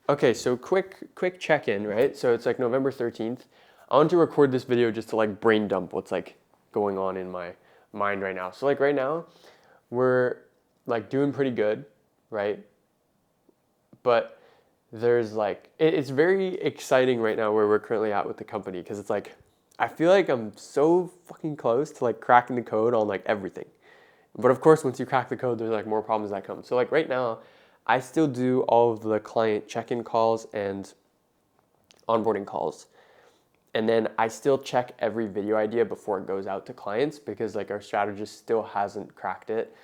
Okay, so quick check-in, right? So it's like November 13th. I want to record this video just to like brain dump what's like going on in my mind right now. So like right now, we're like doing pretty good, right? But there's like it's very exciting right now where we're currently at with the company because it's like I feel like I'm so fucking close to like cracking the code on like everything. But of course, once you crack the code, there's like more problems that come. So like right now, I still do all of the client check-in calls and onboarding calls. And then I still check every video idea before it goes out to clients because like our strategist still hasn't cracked it.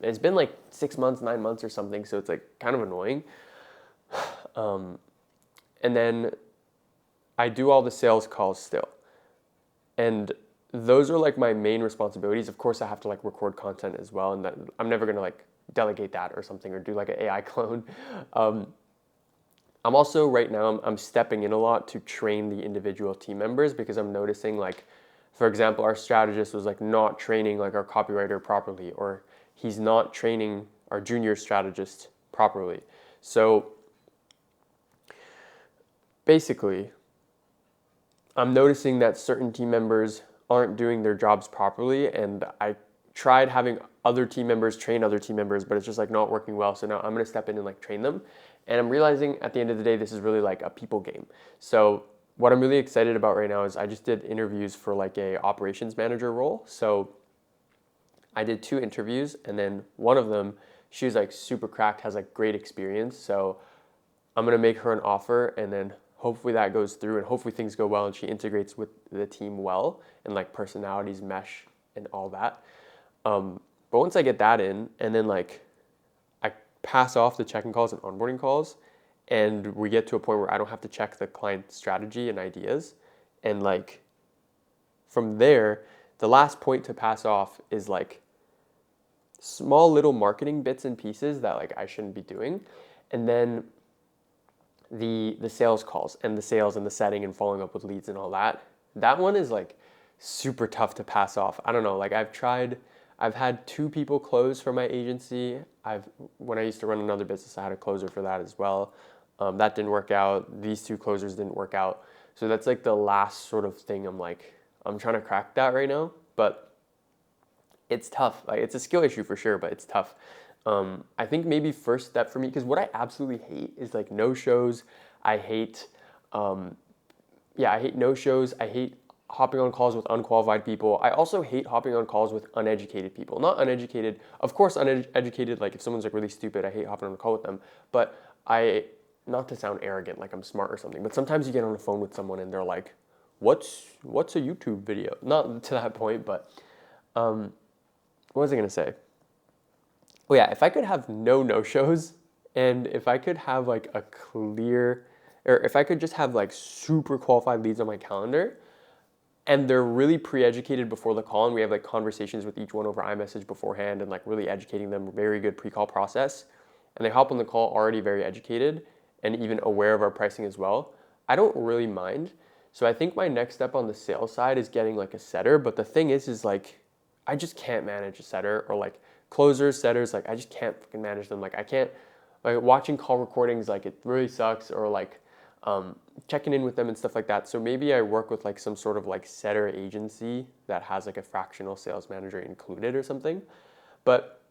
It's been like 6 months, 9 months or something, so it's like kind of annoying. And then I do all the sales calls still. And those are like my main responsibilities. Of course, I have to like record content as well, and that I'm never gonna like delegate that or something or do like an AI clone. Um, I'm also right now I'm stepping in a lot to train the individual team members because I'm noticing like, for example, our strategist was like not training like our copywriter properly, or he's not training our junior strategist properly. So basically, I'm noticing that certain team members aren't doing their jobs properly, and I tried having other team members train other team members, but it's just like not working well. So now I'm gonna step in and like train them, and I'm realizing at the end of the day, this is really like a people game. So what I'm really excited about right now is I just did interviews for like a operations manager role. So I did 2 interviews, and then one of them, she was like super cracked, has like great experience. So I'm gonna make her an offer, and then hopefully that goes through, and hopefully things go well, and she integrates with the team well, and like personalities mesh and all that. But once I get that in, and then like I pass off the check-in calls and onboarding calls, and we get to a point where I don't have to check the client strategy and ideas, and like from there, the last point to pass off is like small little marketing bits and pieces that like I shouldn't be doing, and then the sales calls and the sales and the setting and following up with leads and all that. That one is like super tough to pass off. I don't know, like I've had 2 people close for my agency. When I used to run another business, I had a closer for that as well. That didn't work out. These 2 closers didn't work out. So that's like the last sort of thing I'm trying to crack that right now, but it's tough. Like it's a skill issue for sure, but it's tough. I think maybe first step for me, because what I absolutely hate is like no shows. I hate, um, yeah, I hate no shows. I hate hopping on calls with unqualified people. I also hate hopping on calls with uneducated people. Not uneducated, of course, uneducated. Like if someone's like really stupid, I hate hopping on a call with them. But not to sound arrogant, like I'm smart or something. But sometimes you get on the phone with someone and they're like, "What's a YouTube video?" Not to that point, but what was I gonna say? Oh yeah, if I could have no shows, and if I could have like a clear, or if I could just have like super qualified leads on my calendar, and they're really pre-educated before the call, and we have like conversations with each one over iMessage beforehand, and like really educating them, very good pre-call process, and they hop on the call already very educated and even aware of our pricing as well. I don't really mind. So I think my next step on the sales side is getting like a setter, but the thing is like I just can't manage a setter, or like closers, setters, like I just can't fucking manage them. Like I can't, like watching call recordings, like it really sucks, or like checking in with them and stuff like that. So maybe I work with like some sort of like setter agency that has like a fractional sales manager included or something. But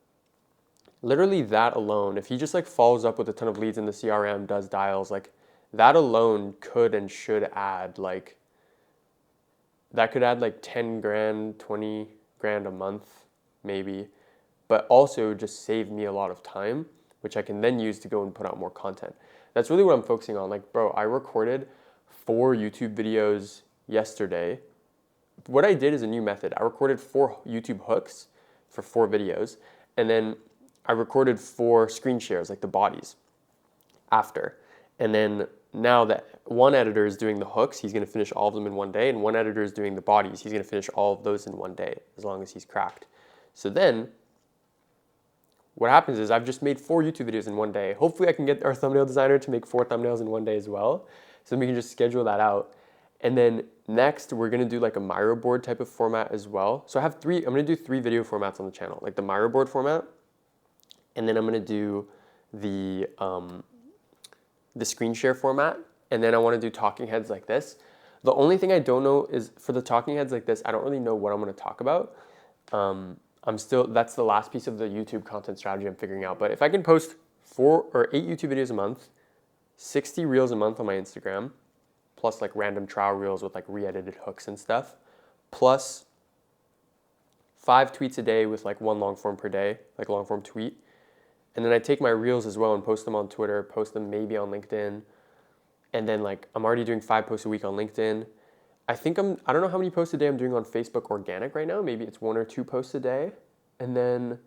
literally that alone, if he just like follows up with a ton of leads in the CRM, does dials, like that alone could and should add like that could add like 10 grand, 20 grand a month, maybe, but also just save me a lot of time, which I can then use to go and put out more content. That's really what I'm focusing on. Like, bro, I recorded 4 YouTube videos yesterday. What I did is a new method. I recorded 4 YouTube hooks for 4 videos, and then I recorded 4 screen shares, like the bodies, after. And then now that one editor is doing the hooks, he's going to finish all of them in one day, and one editor is doing the bodies. He's going to finish all of those in one day, as long as he's cracked. So then what happens is I've just made 4 YouTube videos in one day. Hopefully I can get our thumbnail designer to make 4 thumbnails in one day as well. So then we can just schedule that out. And then next we're gonna do like a Miro board type of format as well. So I'm gonna do 3 video formats on the channel, like the Miro board format. And then I'm gonna do the the screen share format, and then I want to do talking heads like this. The only thing I don't know is for the talking heads like this, I don't really know what I'm going to talk about. That's the last piece of the YouTube content strategy I'm figuring out. But if I can post 4 or 8 YouTube videos a month, 60 reels a month on my Instagram, plus like random trial reels with like re-edited hooks and stuff, plus 5 tweets a day with like 1 long form per day, like long form tweet. And then I take my reels as well and post them on Twitter, post them maybe on LinkedIn. And then like I'm already doing 5 posts a week on LinkedIn. I don't know how many posts a day I'm doing on Facebook organic right now. Maybe it's 1 or 2 posts a day. And then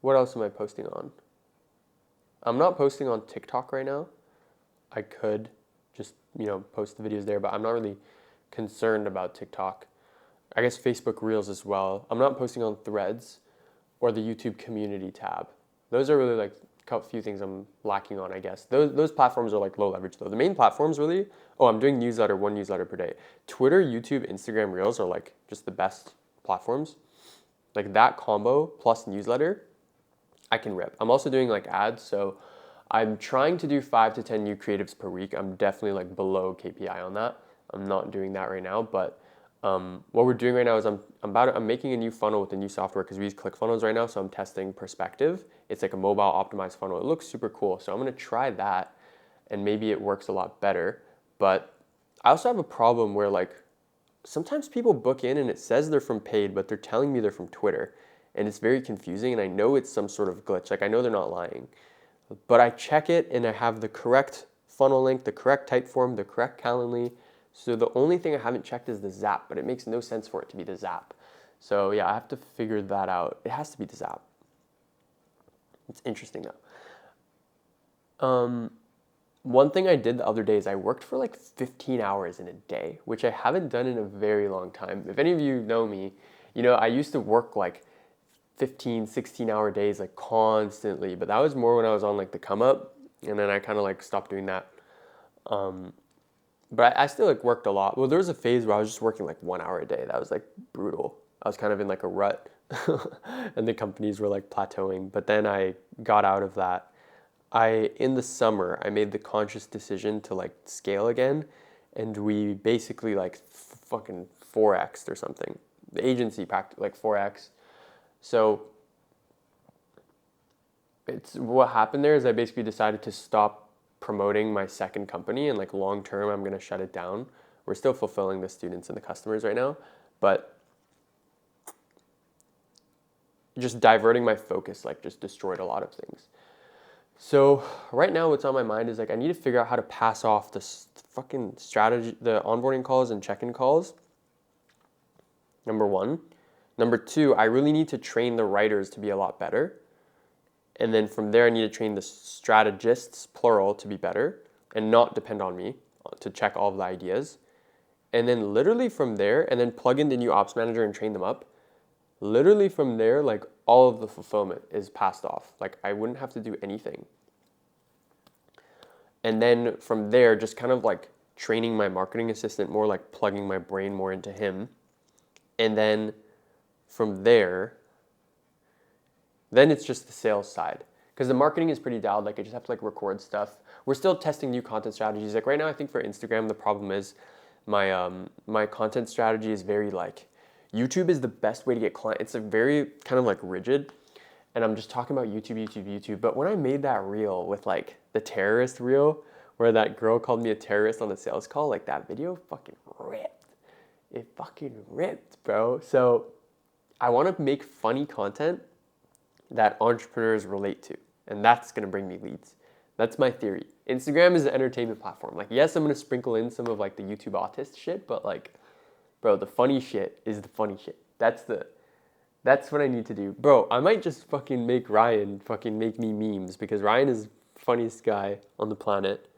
what else am I posting on? I'm not posting on TikTok right now. I could just, post the videos there, but I'm not really concerned about TikTok. I guess Facebook Reels as well. I'm not posting on Threads or the YouTube community tab. Those are really like a few things I'm lacking on, I guess. Those platforms are like low leverage though. The main platforms really, I'm doing 1 newsletter per day. Twitter, YouTube, Instagram Reels are like just the best platforms. Like that combo plus newsletter, I can rip. I'm also doing like ads, so I'm trying to do 5 to 10 new creatives per week. I'm definitely like below KPI on that. I'm not doing that right now, but what we're doing right now is I'm making a new funnel with the new software because we use ClickFunnels right now, so I'm testing Perspective. It's like a mobile optimized funnel. It looks super cool, so I'm gonna try that, and maybe it works a lot better. But I also have a problem where like sometimes people book in and it says they're from paid, but they're telling me they're from Twitter, and it's very confusing. And I know it's some sort of glitch. Like I know they're not lying, but I check it and I have the correct funnel link, the correct type form, the correct Calendly. So the only thing I haven't checked is the Zap, but it makes no sense for it to be the Zap. So yeah, I have to figure that out. It has to be the Zap. It's interesting though. One thing I did the other day is I worked for like 15 hours in a day, which I haven't done in a very long time. If any of you know me, I used to work like 15, 16-hour days like constantly, but that was more when I was on like the come up, and then I kind of like stopped doing that. But I still like worked a lot. Well, there was a phase where I was just working like 1 hour a day. That was like brutal. I was kind of in like a rut and the companies were like plateauing. But then I got out of that. In the summer, I made the conscious decision to like scale again. And we basically like fucking 4x'd or something. The agency packed like 4x. So what happened there is I basically decided to stop promoting my second company, and like long term I'm going to shut it down. We're still fulfilling the students and the customers right now, but just diverting my focus like just destroyed a lot of things. So right now what's on my mind is like I need to figure out how to pass off this fucking strategy, the onboarding calls and check-in calls. Number 1. Number 2, I really need to train the writers to be a lot better. And then from there, I need to train the strategists, plural, to be better and not depend on me to check all of the ideas. And then literally from there, and then plug in the new ops manager and train them up. Literally from there, like all of the fulfillment is passed off. Like I wouldn't have to do anything. And then from there, just kind of like training my marketing assistant more, like plugging my brain more into him. And then from there, then it's just the sales side. Because the marketing is pretty dialed. Like I just have to like record stuff. We're still testing new content strategies. Like right now, I think for Instagram, the problem is my content strategy is very like, YouTube is the best way to get clients. It's a very kind of like rigid. And I'm just talking about YouTube. But when I made that reel with like the terrorist reel, where that girl called me a terrorist on the sales call, like that video fucking ripped. It fucking ripped, bro. So I want to make funny content that entrepreneurs relate to, and that's going to bring me leads. That's my theory. Instagram is an entertainment platform. Like, yes, I'm going to sprinkle in some of like the YouTube autist shit, but like, bro, the funny shit is the funny shit. That's what I need to do. Bro, I might just fucking make Ryan fucking make me memes, because Ryan is the funniest guy on the planet.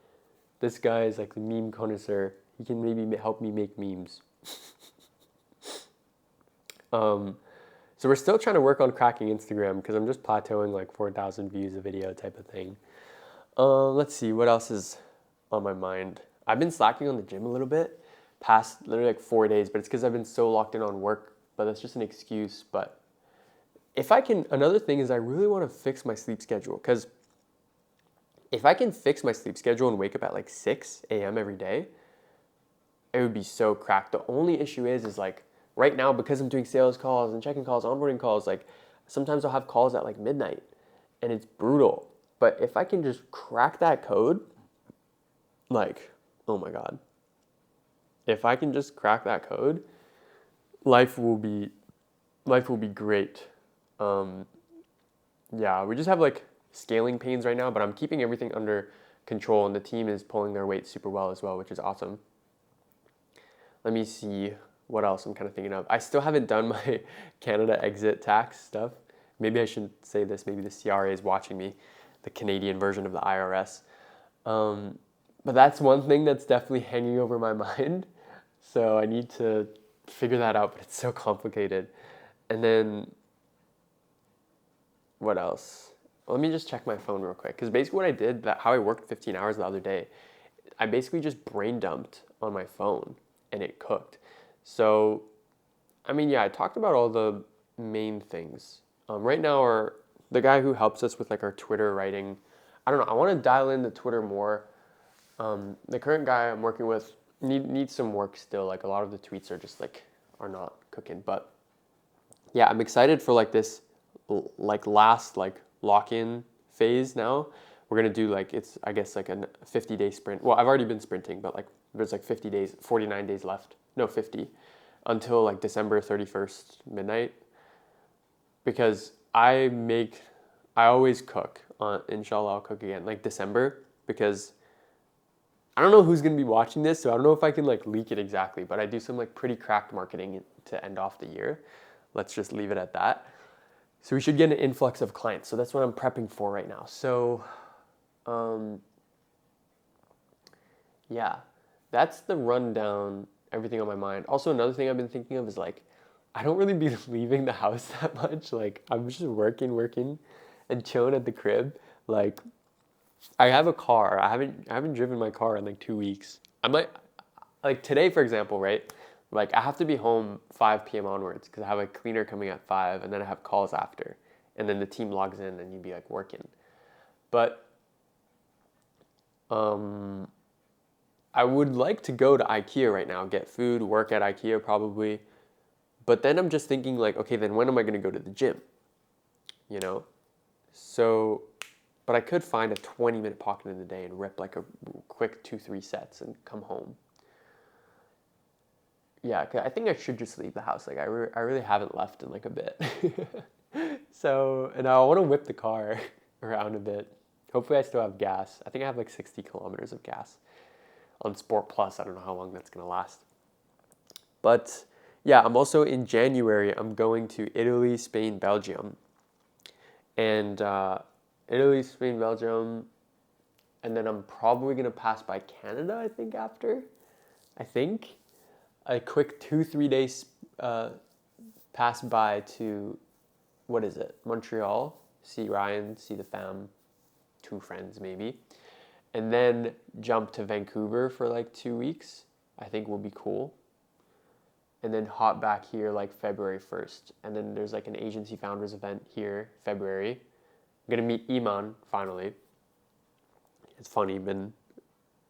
This guy is like the meme connoisseur. He can maybe help me make memes. So we're still trying to work on cracking Instagram because I'm just plateauing like 4,000 views a video type of thing. Let's see, what else is on my mind? I've been slacking on the gym a little bit, past literally like 4 days, but it's because I've been so locked in on work but that's just an excuse. But if I can, another thing is I really want to fix my sleep schedule, because if I can fix my sleep schedule and wake up at like 6 a.m. every day, it would be so cracked. The only issue is like right now, because I'm doing sales calls and checking calls, onboarding calls, like sometimes I'll have calls at like midnight and it's brutal. But if I can just crack that code, like, oh my God. If I can just crack that code, life will be great. Yeah, we just have like scaling pains right now, but I'm keeping everything under control and the team is pulling their weight super well as well, which is awesome. Let me see what else I'm kind of thinking of. I still haven't done my Canada exit tax stuff. Maybe I shouldn't say this. Maybe the CRA is watching me, the Canadian version of the IRS. But that's one thing that's definitely hanging over my mind. So I need to figure that out, but it's so complicated. And then what else? Let me just check my phone real quick. Because basically what I did, how I worked 15 hours the other day, I basically just brain dumped on my phone and it cooked. So, I mean, yeah, I talked about all the main things. Right now, the guy who helps us with like our Twitter writing, I don't know, I want to dial in the Twitter more. The current guy I'm working with needs some work still. Like a lot of the tweets are not cooking. But yeah, I'm excited for like this like last like lock-in phase now. We're gonna do like, it's I guess like a 50-day sprint. Well, I've already been sprinting, but like there's like 50 days, 49 days left. No, 50 until like December 31st midnight. Because I always cook inshallah I'll cook again like December, because I don't know who's gonna be watching this, so I don't know if I can like leak it exactly, but I do some like pretty cracked marketing to end off the year. Let's just leave it at that. So we should get an influx of clients. So that's what I'm prepping for right now. So, yeah, that's the rundown, everything on my mind. Also, another thing I've been thinking of is like, I don't really be leaving the house that much. Like, I'm just working, and chilling at the crib. Like, I have a car. I haven't driven my car in like 2 weeks. I might, like today, for example, right? Like I have to be home 5 p.m. onwards because I have a cleaner coming at 5 and then I have calls after. And then the team logs in and you'd be like working. But I would like to go to IKEA right now, get food, work at IKEA probably. But then I'm just thinking like, okay, then when am I going to go to the gym? You know? So, but I could find a 20-minute pocket in the day and rip like a quick 2-3 sets and come home. Yeah, I think I should just leave the house. Like I really haven't left in like a bit. So, and I want to whip the car around a bit. Hopefully I still have gas. I think I have like 60 kilometers of gas on Sport Plus. I don't know how long that's going to last. But yeah, I'm also in January, I'm going to Italy, Spain, Belgium. And Italy, Spain, Belgium. And then I'm probably going to pass by Canada, I think, after. I think. A quick 2-3 days pass by to, what is it, Montreal, see Ryan, see the fam, 2 friends maybe, and then jump to Vancouver for like 2 weeks. I think will be cool. And then hop back here like February 1st. And then there's like an agency founders event here, February. I'm gonna meet Iman finally. It's funny, been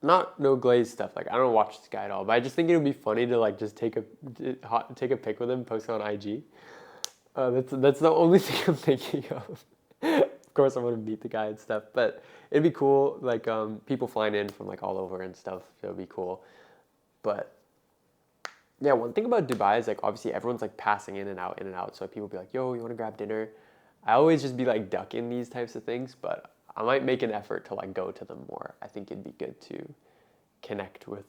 no Glaze stuff. Like I don't watch this guy at all, but I just think it would be funny to like just take a pic with him, post it on IG. That's the only thing I'm thinking of. Of course, I'm gonna meet the guy and stuff, but it'd be cool. Like people flying in from like all over and stuff. So it'd be cool. But yeah, one thing about Dubai is like obviously everyone's like passing in and out. So people be like, "Yo, you want to grab dinner?" I always just be like ducking these types of things, but I might make an effort to like go to them more. I think it'd be good to connect with.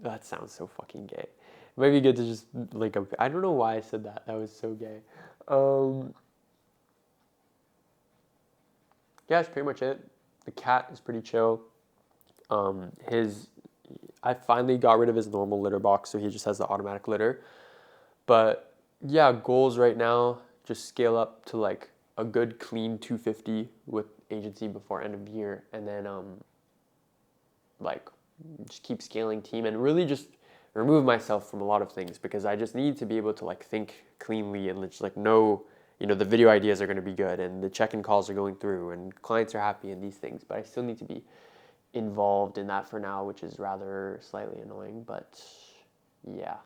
That sounds so fucking gay. It might be good to just link up. I don't know why I said that. That was so gay. Yeah, that's pretty much it. The cat is pretty chill. I finally got rid of his normal litter box, so he just has the automatic litter. But yeah, goals right now, just scale up to like a good clean 250 with agency before end of year, and then like just keep scaling team and really just remove myself from a lot of things because I just need to be able to like think cleanly and just like know, the video ideas are going to be good and the check-in calls are going through and clients are happy and these things, but I still need to be involved in that for now, which is rather slightly annoying, but yeah,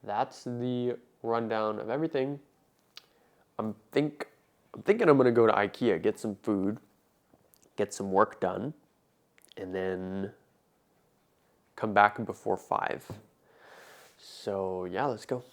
that's the rundown of everything. I'm thinking I'm gonna go to IKEA, get some food, get some work done, and then come back before 5. So yeah, let's go.